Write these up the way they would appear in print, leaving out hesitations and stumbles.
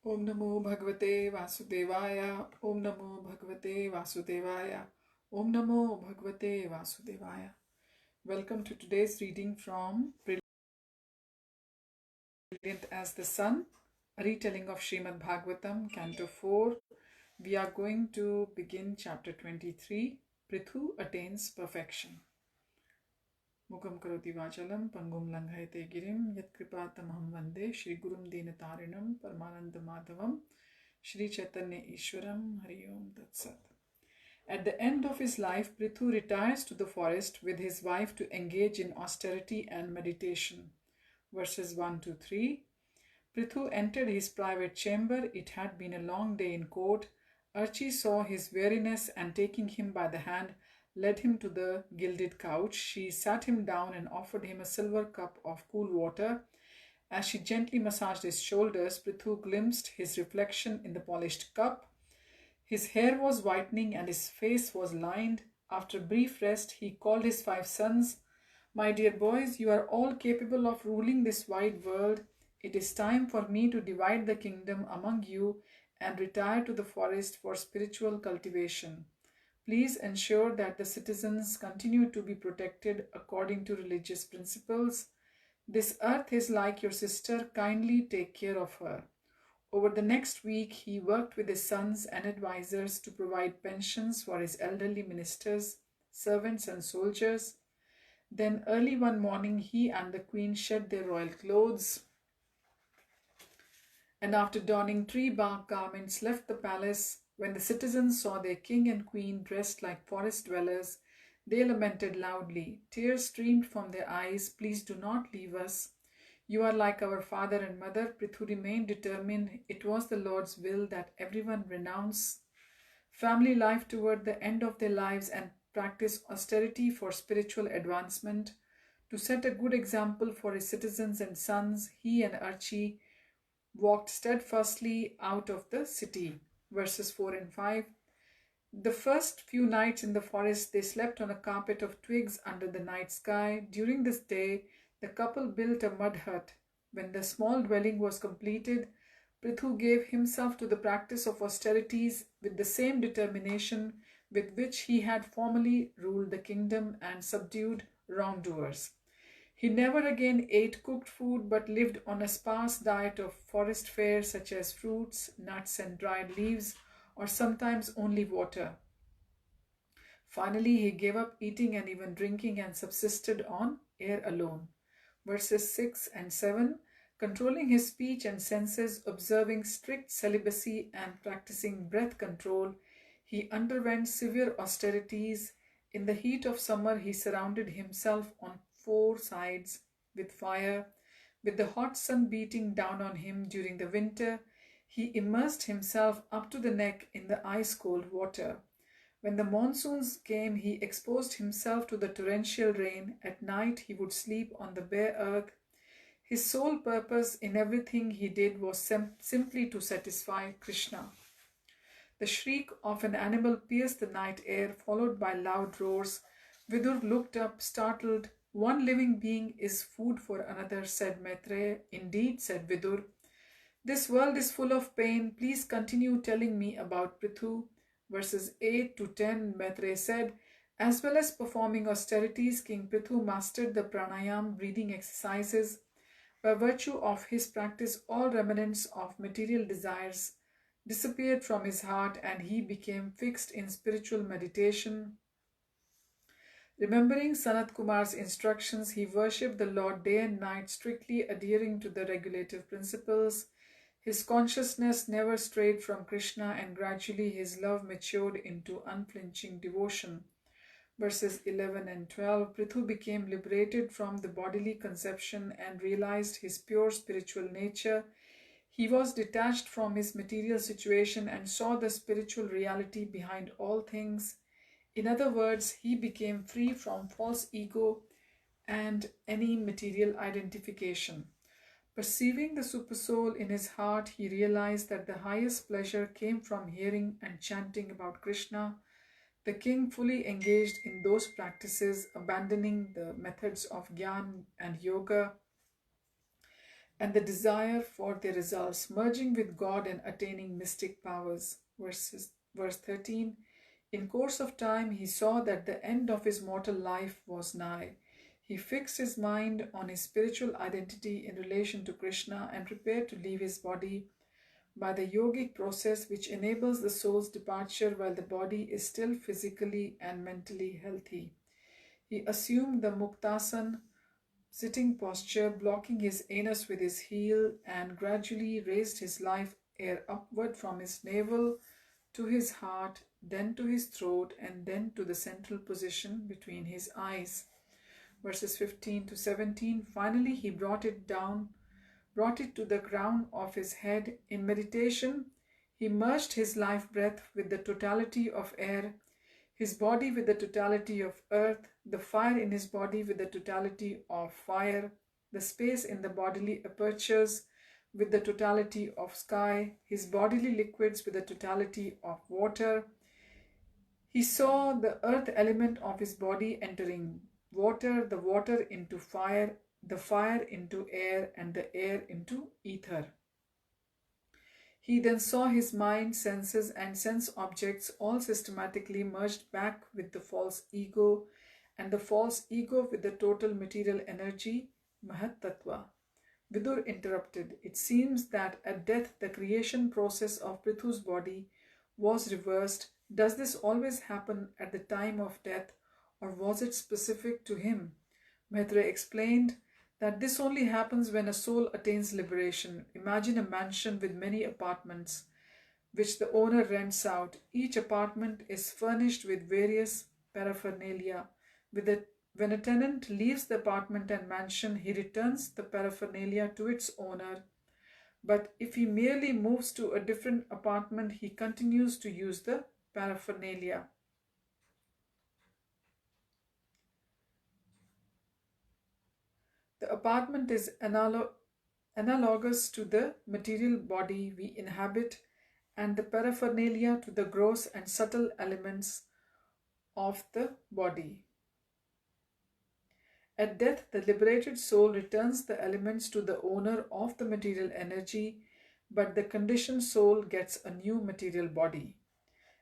Om Namo Bhagavate Vasudevaya. Om Namo Bhagavate Vasudevaya. Om Namo Bhagavate Vasudevaya. Welcome to today's reading from Brilliant as the Sun, a retelling of Srimad Bhagavatam Canto 4. We are going to begin chapter 23. Prithu attains perfection. Mukam karoti vachalam pangum langhayate girim yat kripatamaham vande Shri Gurum Dinatarinam Paramananda Madhavam Shri Chaitanya Ishwaram Hari Om Tat Sat. At the end of his life, Prithu retires to the forest with his wife to engage in austerity and meditation. Verses 1 to 3. Prithu entered his private chamber. It had been a long day in court. Archie saw his weariness and, taking him by the hand, led him to the gilded couch. She sat him down and offered him a silver cup of cool water. As she gently massaged his shoulders, Prithu glimpsed his reflection in the polished cup. His hair was whitening and his face was lined. After a brief rest, he called his 5 sons. "My dear boys, you are all capable of ruling this wide world. It is time for me to divide the kingdom among you and retire to the forest for spiritual cultivation. Please ensure that the citizens continue to be protected according to religious principles. This earth is like your sister. Kindly take care of her." Over the next week, he worked with his sons and advisors to provide pensions for his elderly ministers, servants, and soldiers. Then early one morning, he and the queen shed their royal clothes and, after donning tree-bark garments, left the palace. When the citizens saw their king and queen dressed like forest dwellers, they lamented loudly. Tears streamed from their eyes. "Please do not leave us. You are like our father and mother." Prithu remained determined. It was the Lord's will that everyone renounce family life toward the end of their lives and practice austerity for spiritual advancement. To set a good example for his citizens and sons, he and Archie walked steadfastly out of the city. Verses 4 and 5. The first few nights in the forest, they slept on a carpet of twigs under the night sky. During this day, the couple built a mud hut. When the small dwelling was completed, Prithu gave himself to the practice of austerities with the same determination with which he had formerly ruled the kingdom and subdued wrongdoers. He never again ate cooked food but lived on a sparse diet of forest fare such as fruits, nuts, and dried leaves, or sometimes only water. Finally, he gave up eating and even drinking and subsisted on air alone. Verses 6 and 7. Controlling his speech and senses, observing strict celibacy, and practicing breath control, he underwent severe austerities. In the heat of summer, he surrounded himself on 4 sides with fire. With the hot sun beating down on him during the winter, he immersed himself up to the neck in the ice-cold water. When the monsoons came, he exposed himself to the torrential rain. At night, he would sleep on the bare earth. His sole purpose in everything he did was simply to satisfy Krishna. The shriek of an animal pierced the night air, followed by loud roars. Vidur looked up, startled. "One living being is food for another," said Maitreya. "Indeed," said Vidur. "This world is full of pain. Please continue telling me about Prithu." Verses 8 to 10, Maitreya said, "As well as performing austerities, King Prithu mastered the pranayam breathing exercises. By virtue of his practice, all remnants of material desires disappeared from his heart and he became fixed in spiritual meditation. Remembering Sanat Kumar's instructions, he worshipped the Lord day and night, strictly adhering to the regulative principles. His consciousness never strayed from Krishna, and gradually his love matured into unflinching devotion." Verses 11 and 12. Prithu became liberated from the bodily conception and realized his pure spiritual nature. He was detached from his material situation and saw the spiritual reality behind all things. In other words, he became free from false ego and any material identification. Perceiving the supersoul in his heart, he realized that the highest pleasure came from hearing and chanting about Krishna. The king fully engaged in those practices, abandoning the methods of Gyan and Yoga. and the desire for their results, merging with God and attaining mystic powers. Verse 13. In course of time, he saw that the end of his mortal life was nigh. He fixed his mind on his spiritual identity in relation to Krishna and prepared to leave his body by the yogic process which enables the soul's departure while the body is still physically and mentally healthy. He assumed the muktasan sitting posture, blocking his anus with his heel, and gradually raised his life air upward from his navel to his heart, then to his throat, and then to the central position between his eyes. Verses 15 to 17. Finally, he brought it to the crown of his head. In meditation, he merged his life breath with the totality of air, his body with the totality of earth, the fire in his body with the totality of fire, the space in the bodily apertures with the totality of sky, his bodily liquids with the totality of water. He saw the earth element of his body entering water, the water into fire, the fire into air, and the air into ether. He then saw his mind, senses, and sense objects all systematically merged back with the false ego, and the false ego with the total material energy, Mahat Tattva. Vidur interrupted. It seems that at death the creation process of Prithu's body was reversed. Does this always happen at the time of death, or was it specific to him? Maitreya explained that this only happens when a soul attains liberation. Imagine a mansion with many apartments, which the owner rents out. Each apartment is furnished with various paraphernalia. When a tenant leaves the apartment and mansion, he returns the paraphernalia to its owner. But if he merely moves to a different apartment, he continues to use the paraphernalia. The apartment is analogous to the material body we inhabit, and the paraphernalia to the gross and subtle elements of the body. At death, the liberated soul returns the elements to the owner of the material energy, but the conditioned soul gets a new material body.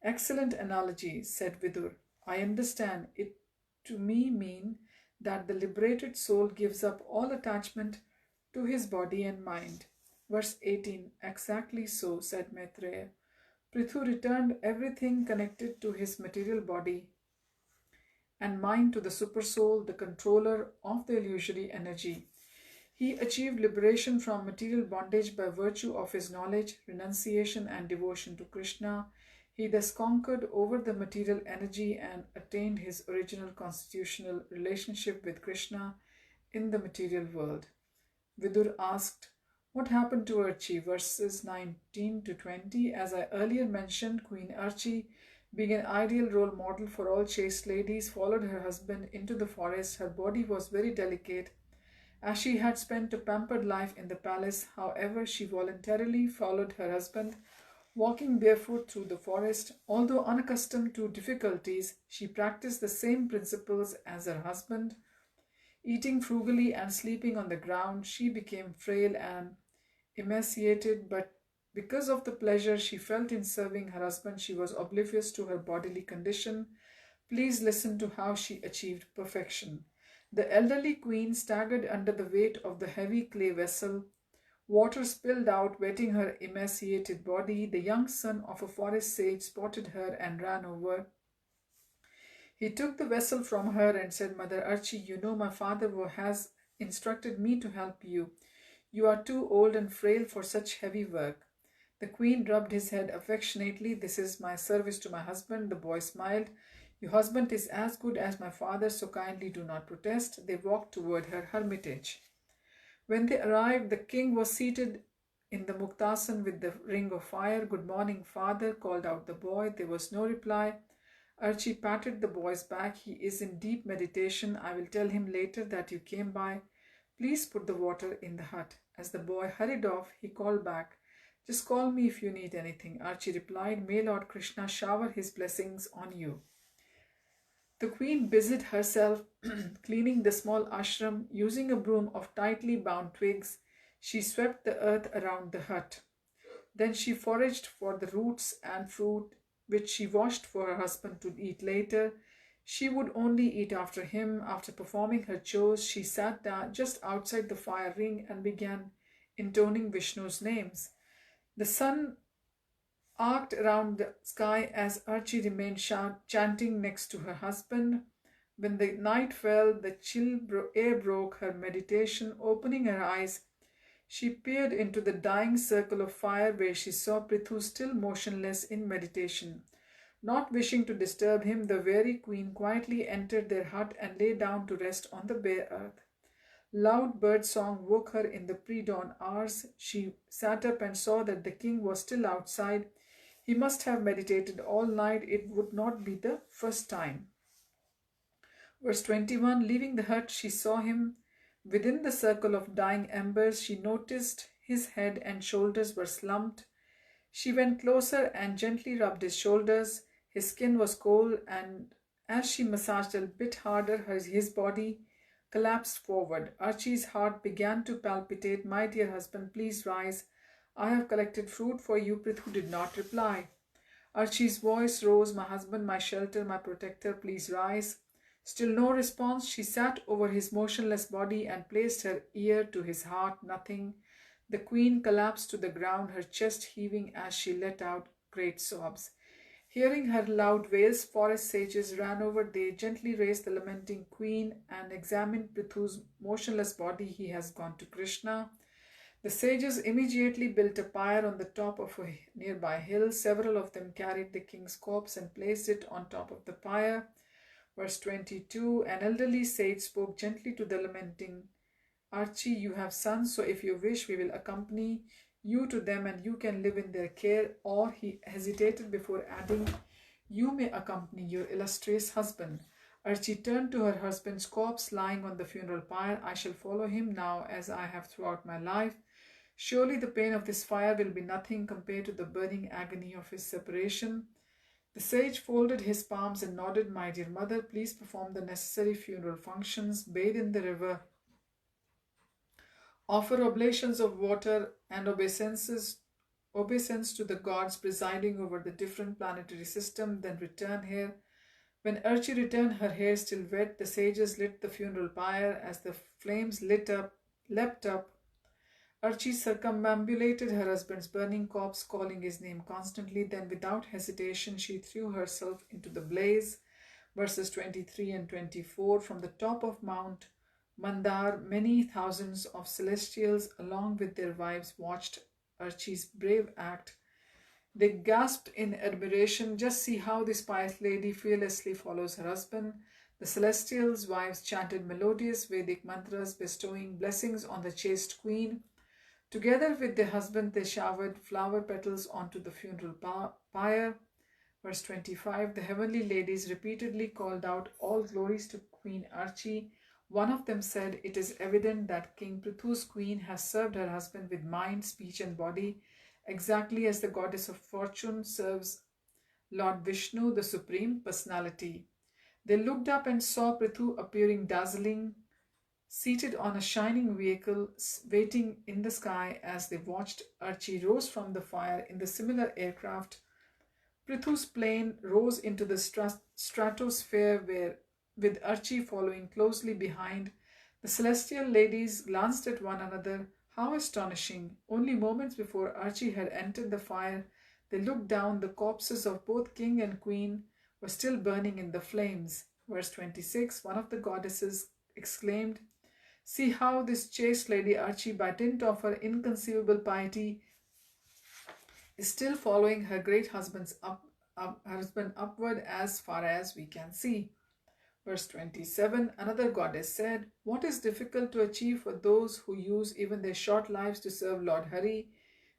Excellent analogy, said Vidur. I understand it to mean that the liberated soul gives up all attachment to his body and mind. Verse 18. Exactly so, said Maitreya. Prithu returned everything connected to his material body and mind to the supersoul, the controller of the illusory energy. He achieved liberation from material bondage by virtue of his knowledge, renunciation, and devotion to Krishna. He thus conquered over the material energy and attained his original constitutional relationship with Krishna in the material world. Vidur asked, what happened to Archie? Verses 19 to 20. As I earlier mentioned, Queen Archie, being an ideal role model for all chaste ladies, followed her husband into the forest. Her body was very delicate, as she had spent a pampered life in the palace. However, she voluntarily followed her husband, walking barefoot through the forest. Although unaccustomed to difficulties, she practiced the same principles as her husband. Eating frugally and sleeping on the ground, she became frail and emaciated, but because of the pleasure she felt in serving her husband, she was oblivious to her bodily condition. Please listen to how she achieved perfection. The elderly queen staggered under the weight of the heavy clay vessel. Water spilled out, wetting her emaciated body. The young son of a forest sage spotted her and ran over. He took the vessel from her and said, Mother Archie, you know my father has instructed me to help you. You are too old and frail for such heavy work. The queen rubbed his head affectionately. This is my service to my husband. The boy smiled. Your husband is as good as my father, so kindly do not protest. They walked toward her hermitage. When they arrived, the king was seated in the muktasan with the ring of fire. Good morning, father, called out the boy. There was no reply. Archie patted the boy's back. He is in deep meditation. I will tell him later that you came by. Please put the water in the hut. As the boy hurried off, he called back, just call me if you need anything. Archie replied, May Lord Krishna shower his blessings on you. The queen busied herself cleaning the small ashram using a broom of tightly bound twigs. She swept the earth around the hut. Then she foraged for the roots and fruit which she washed for her husband to eat later. She would only eat after him. After performing her chores, she sat down just outside the fire ring and began intoning Vishnu's names. The sun arced around the sky as Archie remained chanting next to her husband. When the night fell, the chill air broke her meditation. Opening her eyes, she peered into the dying circle of fire where she saw Prithu still motionless in meditation. Not wishing to disturb him, the weary queen quietly entered their hut and lay down to rest on the bare earth. Loud bird song woke her in the pre-dawn hours. She sat up and saw that the king was still outside. He must have meditated all night. It would not be the first time. Verse 21. Leaving the hut, she saw him within the circle of dying embers. She noticed his head and shoulders were slumped. She went closer and gently rubbed his shoulders. His skin was cold, and as she massaged a bit harder, his body collapsed forward. Archie's heart began to palpitate. My dear husband, please rise. I have collected fruit for you. Prithu did not reply. Archie's voice rose. My husband, my shelter, my protector, please rise. Still no response. She sat over his motionless body and placed her ear to his heart. Nothing. The queen collapsed to the ground, her chest heaving as she let out great sobs. Hearing her loud wails, forest sages ran over. They gently raised the lamenting queen and examined Prithu's motionless body. He has gone to Krishna. The sages immediately built a pyre on the top of a nearby hill. Several of them carried the king's corpse and placed it on top of the pyre. Verse 22. An elderly sage spoke gently to the lamenting Archie, you have sons, so if you wish, we will accompany you to them and you can live in their care. Or he hesitated before adding, you may accompany your illustrious husband. Archie turned to her husband's corpse lying on the funeral pyre. I shall follow him now as I have throughout my life. Surely the pain of this fire will be nothing compared to the burning agony of his separation. The sage folded his palms and nodded. My dear mother, please perform the necessary funeral functions. Bathe in the river. Offer oblations of water and obeisance to the gods presiding over the different planetary system, then return here. When Archie returned, her hair still wet, the sages lit the funeral pyre. As the flames leapt up, Archie circumambulated her husband's burning corpse, calling his name constantly. Then, without hesitation, she threw herself into the blaze. Verses 23 and 24. From the top of Mount Mandar, many thousands of celestials, along with their wives, watched Archie's brave act. They gasped in admiration. Just see how this pious lady fearlessly follows her husband. The celestials' wives chanted melodious Vedic mantras, bestowing blessings on the chaste queen. Together with their husband, they showered flower petals onto the funeral pyre. Verse 25. The heavenly ladies repeatedly called out all glories to Queen Archie. One of them said, it is evident that King Prithu's queen has served her husband with mind, speech and body, exactly as the goddess of fortune serves Lord Vishnu, the Supreme Personality. They looked up and saw Prithu appearing dazzling, seated on a shining vehicle, waiting in the sky. As they watched, Archie rose from the fire in the similar aircraft. Prithu's plane rose into the stratosphere with Archie following closely behind. The celestial ladies glanced at one another. How astonishing! Only moments before Archie had entered the fire, they looked down. The corpses of both king and queen were still burning in the flames. Verse 26. One of the goddesses exclaimed, see how this chaste lady Archie, by dint of her inconceivable piety, is still following her great husband upward as far as we can see. Verse 27, another goddess said, what is difficult to achieve for those who use even their short lives to serve Lord Hari?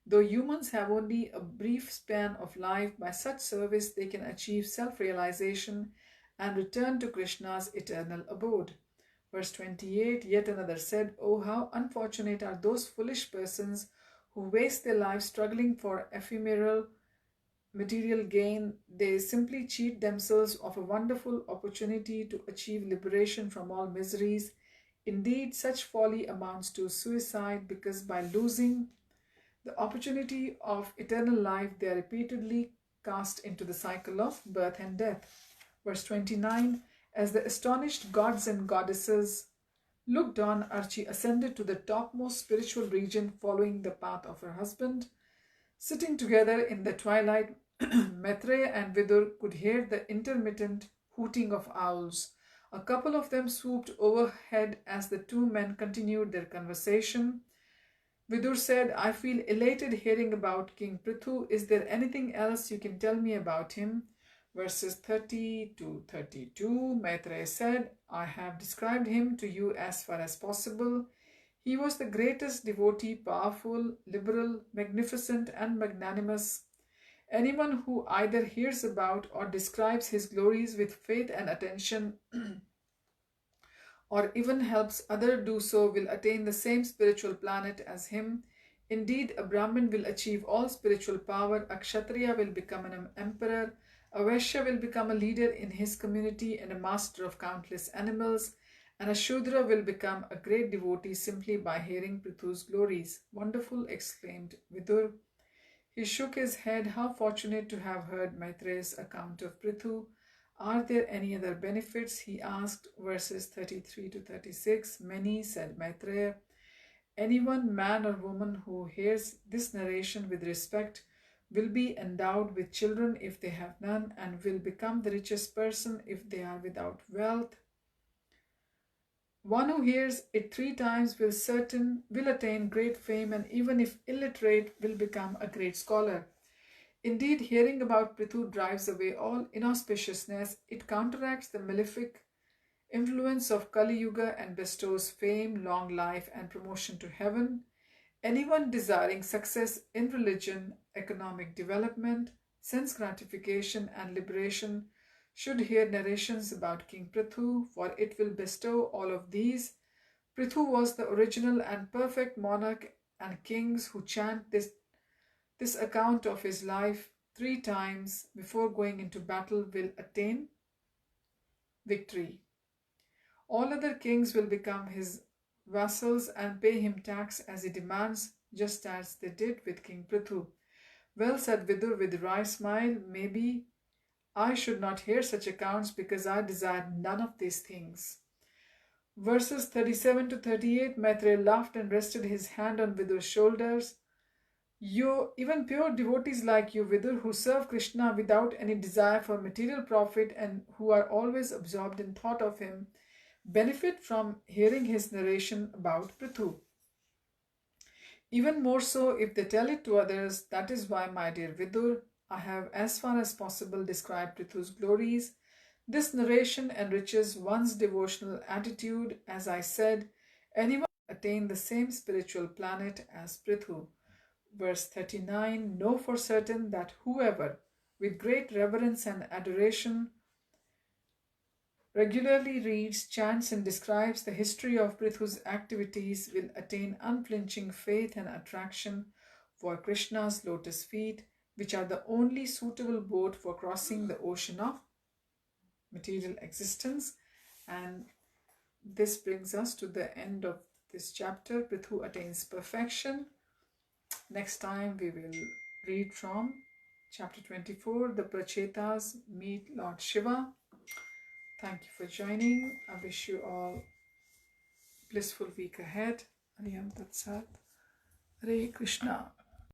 Though humans have only a brief span of life, by such service they can achieve self-realization and return to Krishna's eternal abode. Verse 28, yet another said, oh, how unfortunate are those foolish persons who waste their lives struggling for ephemeral material gain. They simply cheat themselves of a wonderful opportunity to achieve liberation from all miseries. Indeed, such folly amounts to suicide because by losing the opportunity of eternal life, they are repeatedly cast into the cycle of birth and death. Verse 29, as the astonished gods and goddesses looked on, Archie ascended to the topmost spiritual region following the path of her husband. Sitting together in the twilight, Maitreya and Vidur could hear the intermittent hooting of owls. A couple of them swooped overhead as the two men continued their conversation. Vidur said, I feel elated hearing about King Prithu. Is there anything else you can tell me about him? Verses 30 to 32, Maitreya said, I have described him to you as far as possible. He was the greatest devotee, powerful, liberal, magnificent, and magnanimous. Anyone who either hears about or describes his glories with faith and attention or even helps others do so will attain the same spiritual planet as him. Indeed, a Brahmin will achieve all spiritual power, a Kshatriya will become an emperor, a Vaishya will become a leader in his community and a master of countless animals, and a Shudra will become a great devotee simply by hearing Prithu's glories. Wonderful, exclaimed Vidur. He shook his head. How fortunate to have heard Maitreya's account of Prithu. Are there any other benefits? He asked, verses 33 to 36. Many, said Maitreya. Anyone, man or woman, who hears this narration with respect will be endowed with children if they have none, and will become the richest person if they are without wealth. One who hears it 3 times will attain great fame, and even if illiterate will become a great scholar. Indeed, hearing about Prithu drives away all inauspiciousness. It counteracts the malefic influence of Kali Yuga and bestows fame, long life, and promotion to heaven. Anyone desiring success in religion, economic development, sense gratification, and liberation should hear narrations about King Prithu, for it will bestow all of these. Prithu was the original and perfect monarch, and kings who chant this account of his life 3 times before going into battle will attain victory. All other kings will become his vassals and pay him tax as he demands, just as they did with King Prithu. Well, said Vidur with a wry smile, maybe I should not hear such accounts because I desire none of these things. Verses 37 to 38, Maitreya laughed and rested his hand on Vidur's shoulders. Even pure devotees like you, Vidur, who serve Krishna without any desire for material profit and who are always absorbed in thought of him, benefit from hearing his narration about Prithu. Even more so if they tell it to others. That is why, my dear Vidur, I have as far as possible described Prithu's glories. This narration enriches one's devotional attitude. As I said, anyone can attain the same spiritual planet as Prithu. Verse 39, know for certain that whoever, with great reverence and adoration, regularly reads, chants, and describes the history of Prithu's activities will attain unflinching faith and attraction for Krishna's lotus feet, which are the only suitable boat for crossing the ocean of material existence. And this brings us to the end of this chapter. Prithu attains perfection. Next time we will read from chapter 24. The Prachetas meet Lord Shiva. Thank you for joining. I wish you all blissful week ahead. Hare Tat Sat. Hare Krishna.